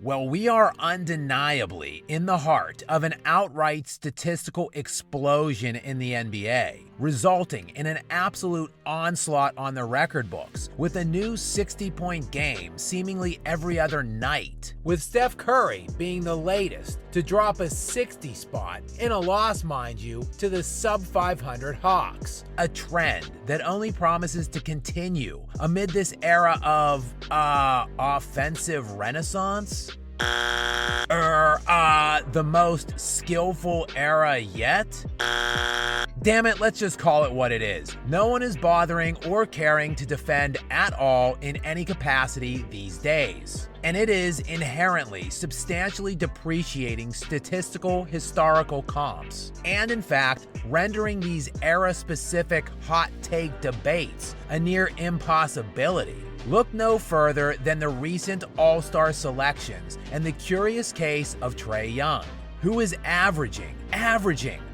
Well, we are undeniably in the heart of an outright statistical explosion in the NBA, resulting in an absolute onslaught on the record books, with a new 60-point game seemingly every other night, with Steph Curry being the latest to drop a 60 spot, in a loss, mind you, to the sub-500 Hawks. A trend that only promises to continue amid this era of, offensive renaissance? The most skillful era yet? Damn it, let's just call it what it is. No one is bothering or caring to defend at all in any capacity these days. And it is inherently substantially depreciating statistical historical comps, and in fact, rendering these era-specific hot take debates a near impossibility. Look no further than the recent All-Star selections and the curious case of Trey Young, who is averaging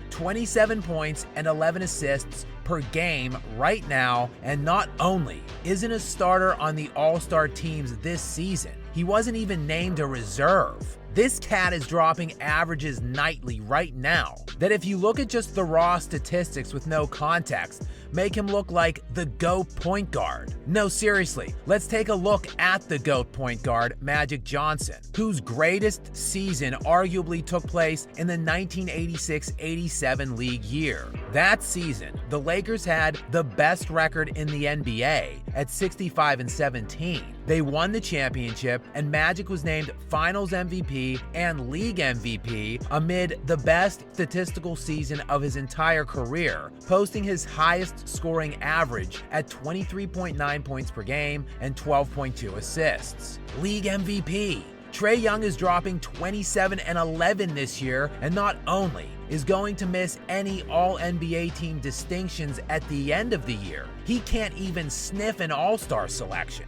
27 points and 11 assists per game right now, and not only isn't a starter on the All-Star teams this season, he wasn't even named a reserve. This cat is dropping averages nightly right now that, if you look at just the raw statistics with no context, make him look like the GOAT point guard. No, seriously, let's take a look at the GOAT point guard, Magic Johnson, whose greatest season arguably took place in the 1986-87 league year. That season, the Lakers had the best record in the NBA at 65-17. They won the championship, and Magic was named Finals MVP and League MVP amid the best statistical season of his entire career, posting his highest scoring average at 23.9 points per game and 12.2 assists. League MVP. Trey Young is dropping 27 and 11 this year, and not only is going to miss any All-NBA team distinctions at the end of the year, he can't even sniff an All-Star selection.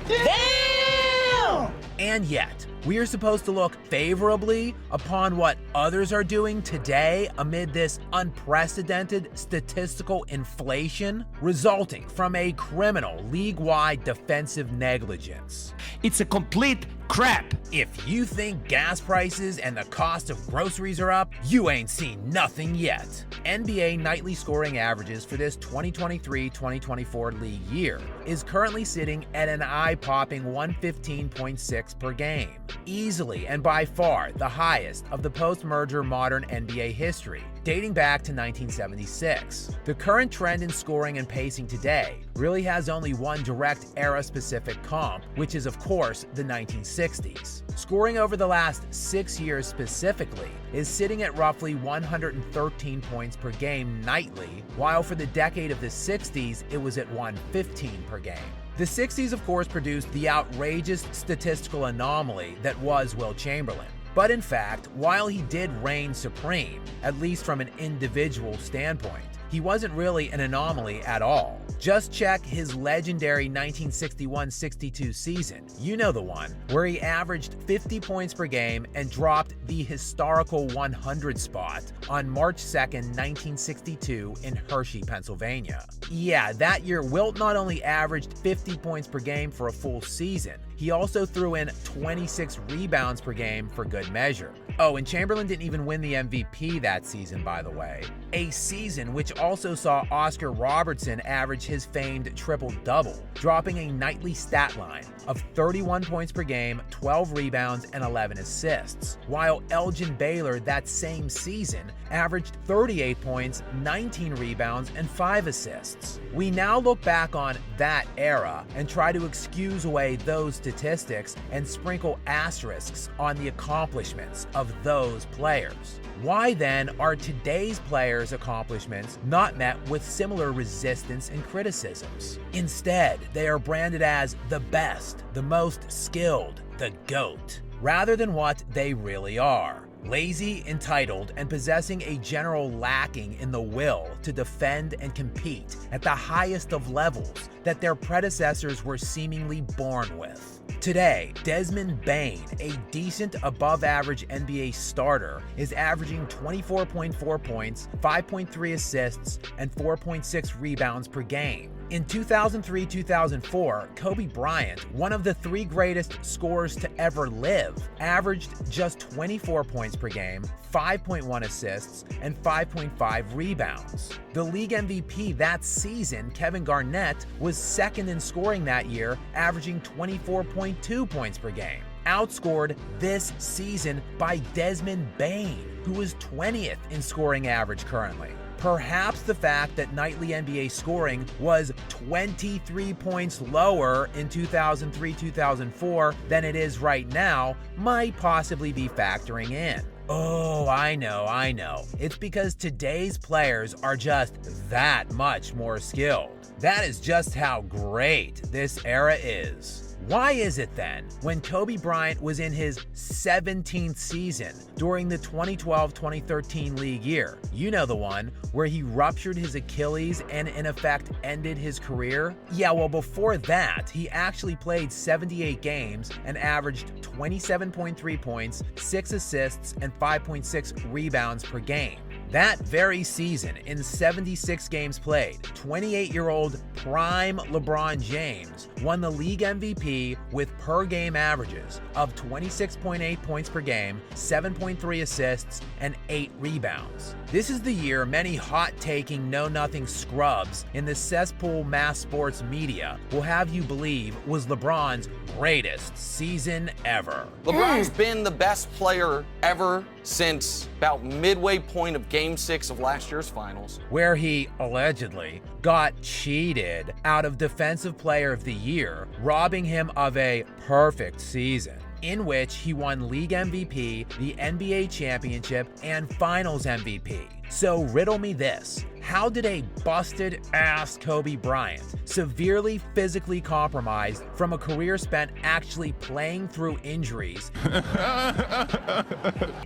Damn! And yet, we are supposed to look favorably upon what others are doing today amid this unprecedented statistical inflation resulting from a criminal league-wide defensive negligence. It's a complete crap. If you think gas prices and the cost of groceries are up, you ain't seen nothing yet. NBA nightly scoring averages for this 2023-2024 league year is currently sitting at an eye-popping 115.6 per game. Easily and by far the highest of the post-merger modern NBA history, dating back to 1976. The current trend in scoring and pacing today really has only one direct era-specific comp, which is of course the 1960s. Scoring over the last 6 years specifically is sitting at roughly 113 points per game nightly, while for the decade of the 60s it was at 115 per game. The 60s of course produced the outrageous statistical anomaly that was Wilt Chamberlain. But in fact, while he did reign supreme, at least from an individual standpoint, he wasn't really an anomaly at all. Just check his legendary 1961-62 season, you know the one, where he averaged 50 points per game and dropped the historical 100 spot on March 2nd, 1962 in Hershey, Pennsylvania. Yeah, that year Wilt not only averaged 50 points per game for a full season, he also threw in 26 rebounds per game for good measure. Oh, and Chamberlain didn't even win the MVP that season, by the way. A season which also saw Oscar Robertson average his famed triple-double, dropping a nightly stat line of 31 points per game, 12 rebounds, and 11 assists, while Elgin Baylor that same season averaged 38 points, 19 rebounds, and 5 assists. We now look back on that era and try to excuse away those statistics and sprinkle asterisks on the accomplishments of those players. Why then are today's players' accomplishments not met with similar resistance and criticisms? Instead, they are branded as the best, the most skilled, the GOAT, rather than what they really are. Lazy, entitled, and possessing a general lacking in the will to defend and compete at the highest of levels that their predecessors were seemingly born with. Today, Desmond Bane, a decent above-average NBA starter, is averaging 24.4 points, 5.3 assists, and 4.6 rebounds per game. In 2003-2004, Kobe Bryant, one of the 3 greatest scorers to ever live, averaged just 24 points per game, 5.1 assists, and 5.5 rebounds. The league MVP that season, Kevin Garnett, was second in scoring that year, averaging 24.2 points per game. Outscored this season by Desmond Bane, who is 20th in scoring average currently. Perhaps the fact that nightly NBA scoring was 23 points lower in 2003-2004 than it is right now might possibly be factoring in. Oh, I know. It's because today's players are just that much more skilled. That is just how great this era is. Why is it then, when Kobe Bryant was in his 17th season during the 2012-2013 league year, you know the one where he ruptured his Achilles and in effect ended his career? Yeah, well, before that, he actually played 78 games and averaged 27.3 points, 6 assists, and 5.6 rebounds per game. That very season, in 76 games played, 28-year-old prime LeBron James won the league MVP with per-game averages of 26.8 points per game, 7.3 assists, and 8 rebounds. This is the year many hot-taking, know-nothing scrubs in the cesspool mass sports media will have you believe was LeBron's greatest season ever. LeBron's been the best player ever since about midway point of Game 6 of last year's finals, where he allegedly got cheated out of Defensive Player of the Year, robbing him of a perfect season, in which he won League MVP, the NBA Championship, and Finals MVP. So riddle me this. How did a busted-ass Kobe Bryant, severely physically compromised from a career spent actually playing through injuries,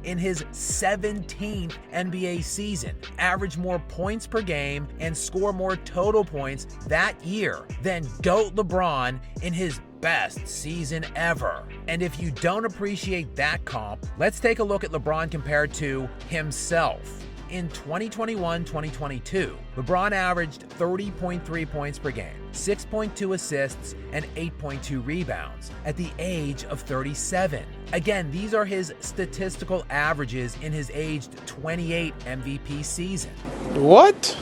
in his 17th NBA season, average more points per game and score more total points that year than GOAT LeBron in his best season ever? And if you don't appreciate that comp, let's take a look at LeBron compared to himself. In 2021-2022, LeBron averaged 30.3 points per game, 6.2 assists, and 8.2 rebounds at the age of 37. Again, these are his statistical averages in his aged 28 MVP season. What?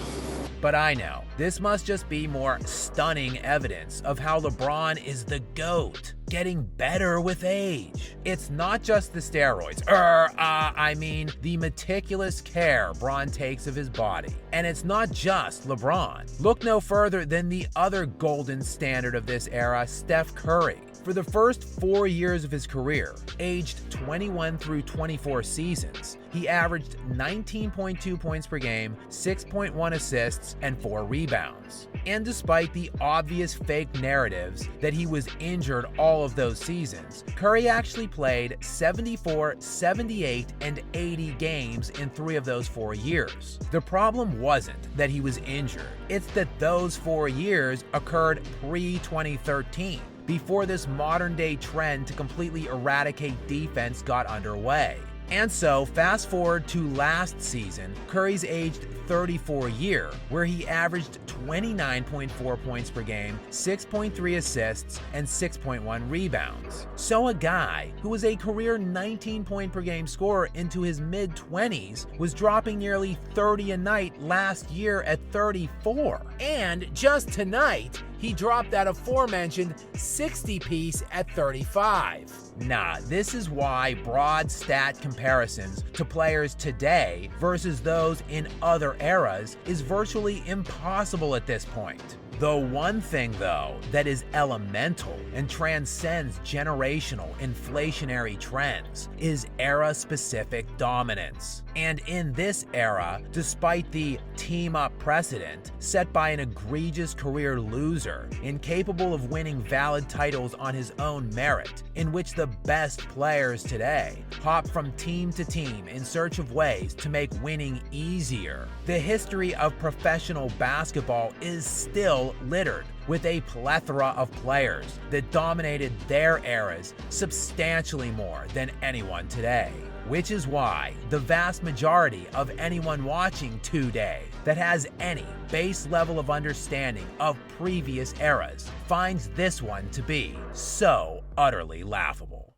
But I know, this must just be more stunning evidence of how LeBron is the GOAT, getting better with age. It's not just the steroids, I mean the meticulous care Bron takes of his body. And it's not just LeBron. Look no further than the other golden standard of this era, Steph Curry. For the first 4 years of his career, aged 21 through 24 seasons, he averaged 19.2 points per game, 6.1 assists, and 4 rebounds. And despite the obvious fake narratives that he was injured all of those seasons, Curry actually played 74, 78, and 80 games in 3 of those 4 years. The problem wasn't that he was injured, it's that those 4 years occurred pre-2013. Before this modern-day trend to completely eradicate defense got underway. And so, fast forward to last season, Curry's aged 34 year, where he averaged 29.4 points per game, 6.3 assists, and 6.1 rebounds. So a guy who was a career 19 point per game scorer into his mid-20s was dropping nearly 30 a night last year at 34. And just tonight, he dropped that aforementioned 60-piece at 35. Nah, this is why broad stat comparisons to players today versus those in other eras is virtually impossible at this point. The one thing, though, that is elemental and transcends generational inflationary trends is era-specific dominance. And in this era, despite the team-up precedent set by an egregious career loser, incapable of winning valid titles on his own merit, in which the best players today hop from team to team in search of ways to make winning easier, the history of professional basketball is still also littered with a plethora of players that dominated their eras substantially more than anyone today. Which is why the vast majority of anyone watching today that has any base level of understanding of previous eras finds this one to be so utterly laughable.